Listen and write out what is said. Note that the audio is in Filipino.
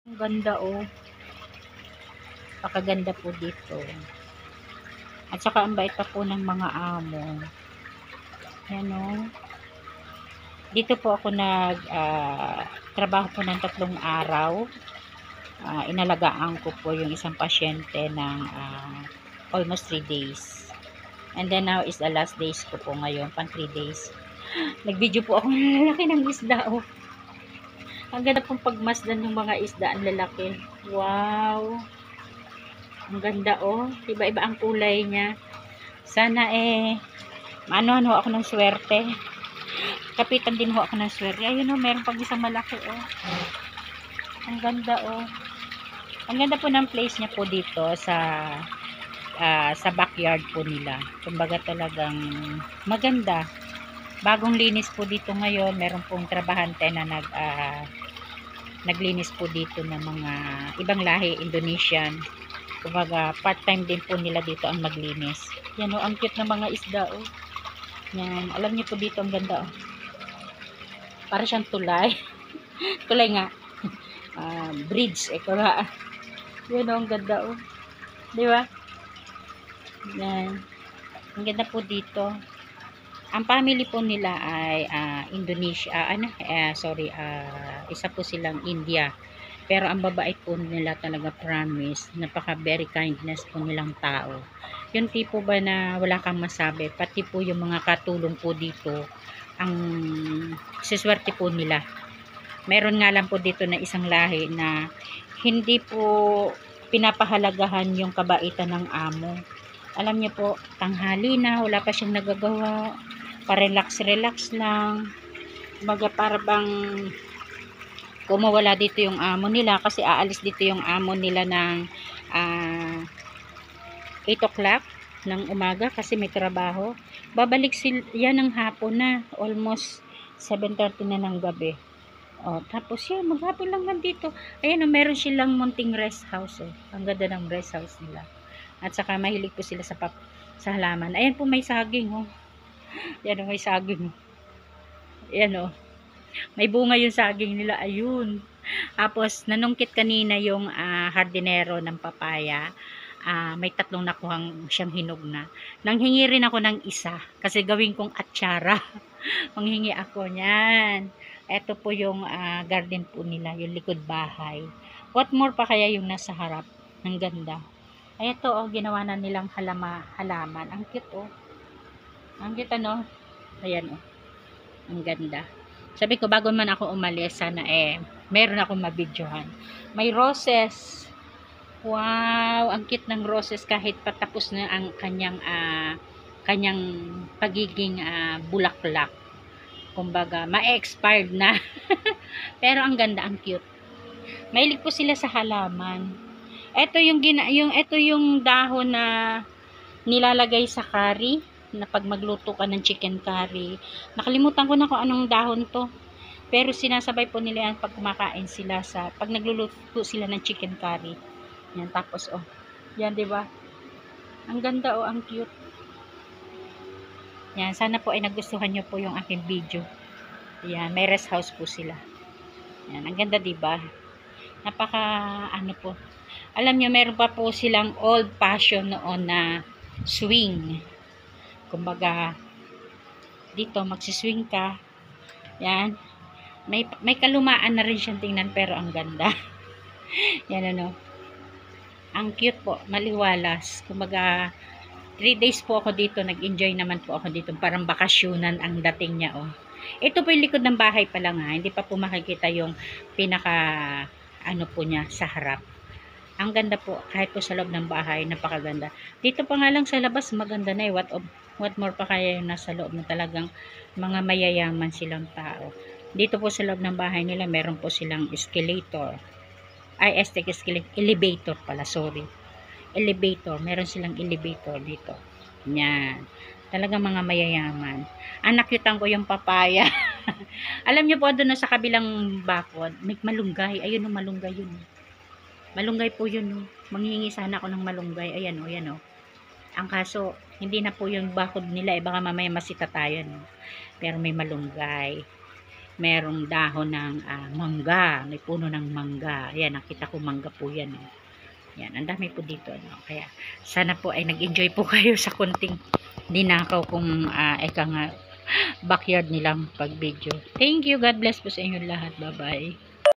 Ang ganda oh. Pakaganda po dito. At saka ang bait pa po ng mga amo. Yan oh. Dito po ako trabaho po ng 3 araw. Inalagaan ko po yung isang pasyente ng almost 3 days. And then now is the last days ko po ngayon, pang 3 days. Nag-video po ako ng lalaki ng isda oh. Ang ganda pong pagmasdan ng mga isda, ang lalaki. Wow! Ang ganda oh. Iba-iba ang kulay niya. Sana maano ako ng swerte. Kapitan din ho ako ng swerte. Ayun oh, meron pang isang malaki oh. Ang ganda oh. Ang ganda po ng place niya po dito sa backyard po nila. Kumbaga talagang maganda. Bagong linis po dito ngayon. Meron pong trabahante na naglinis po dito ng mga ibang lahi, Indonesian. Kumbaga part-time din po nila dito ang maglinis. Yan o, ang cute ng mga isda o. Yan, alam niyo po dito ang ganda o. Para siyang tulay. Tulay nga. Bridge. Yan o, ang ganda o. Di ba? Yan. Ang ganda po dito. Ang family po nila ay Indonesia, isa po silang India. Pero ang babait po nila talaga, promise, napaka very kindness po nilang tao. Yung tipo ba na wala kang masabi, pati po yung mga katulong po dito, ang siswerte po nila. Meron nga lang po dito na isang lahi na hindi po pinapahalagahan yung kabaitan ng amo. Alam niyo po, tanghali na, wala pa siyang nagagawa, pa-relax lang. Kumbaga para bang kumawala dito yung amo nila kasi aalis dito yung amo nila ng 8 o'clock ng umaga kasi may trabaho. Babalik sila yan ng hapon na, almost 7:30 na ng gabi. Tapos yan, maghapon lang man dito. Ayan, meron silang munting rest house. Ang ganda ng rest house nila. At saka mahilig po sila sa halaman. Ayan po, may saging oh. Yan oh, may saging. Ayan oh. May bunga yung saging nila. Ayun. Tapos, nanungkit kanina yung hardinero ng papaya. May 3 nakuhang siyang hinog na. Nanghingi rin ako ng isa. Kasi gawin kong atsara. Manghingi ako niyan. Ito po yung garden po nila. Yung likod bahay. What more pa kaya yung nasa harap? Ang ganda. Ay, ito oh. Ginawa na nilang halaman. Ang cute oh. Ang cute ano. Ayan oh. Ang ganda. Sabi ko, bago man ako umalis, sana meron akong mabidyohan. May roses. Wow, ang cute ng roses kahit patapos na ang kanyang pagiging bulaklak. Kumbaga, ma-expired na. Pero ang ganda, ang cute. Mahilig po sila sa halaman. Ito yung dahon na nilalagay sa curry. Na pag magluto ka ng chicken curry, nakalimutan ko na kung anong dahon to, pero sinasabay po nila yan pag kumakain sila pag nagluluto sila ng chicken curry. Yan, tapos oh, yan diba, ang ganda oh, ang cute. Yan, sana po ay nagustuhan nyo po yung aking video. Yan, may rest house po sila. Yan, ang ganda diba, napaka po, alam nyo, meron pa po silang old fashion noon na swing. Kumbaga, dito magsiswing ka. Yan. May kalumaan na rin siyang tingnan, pero ang ganda. Yan ano. Ang cute po, maliwalas. Kumbaga, 3 days po ako dito. Nag-enjoy naman po ako dito. Parang bakasyonan ang dating niya oh. Ito po yung likod ng bahay pa lang ha. Hindi pa po makikita yung pinaka po niya sa harap. Ang ganda po, kahit po sa loob ng bahay, napakaganda. Dito pa nga lang sa labas, maganda na eh. What more pa kaya yung nasa loob na talagang mga mayayaman silang tao. Dito po sa loob ng bahay nila, meron po silang escalator. Elevator pala, sorry. Elevator, meron silang elevator dito. Yan. Talagang mga mayayaman. Nakyutan ko yung papaya. Alam niyo po, doon sa kabilang bakod, may malunggay. Ayun o, malunggay yun. Malunggay po yun, no? Manghingi sana ako ng malunggay. Ayan, o, yan, o. Ang kaso, hindi na po yung bakod nila. Baka mamaya masita tayo, no? Pero may malunggay. merong dahon ng mangga, may puno ng mangga. Ayan, nakita ko mangga po yan. Yan, ang dami po dito. Kaya, sana po ay nag-enjoy po kayo sa kunting dinakaw kung eka nga, backyard nilang pag-video. Thank you. God bless po sa inyo lahat. Bye-bye.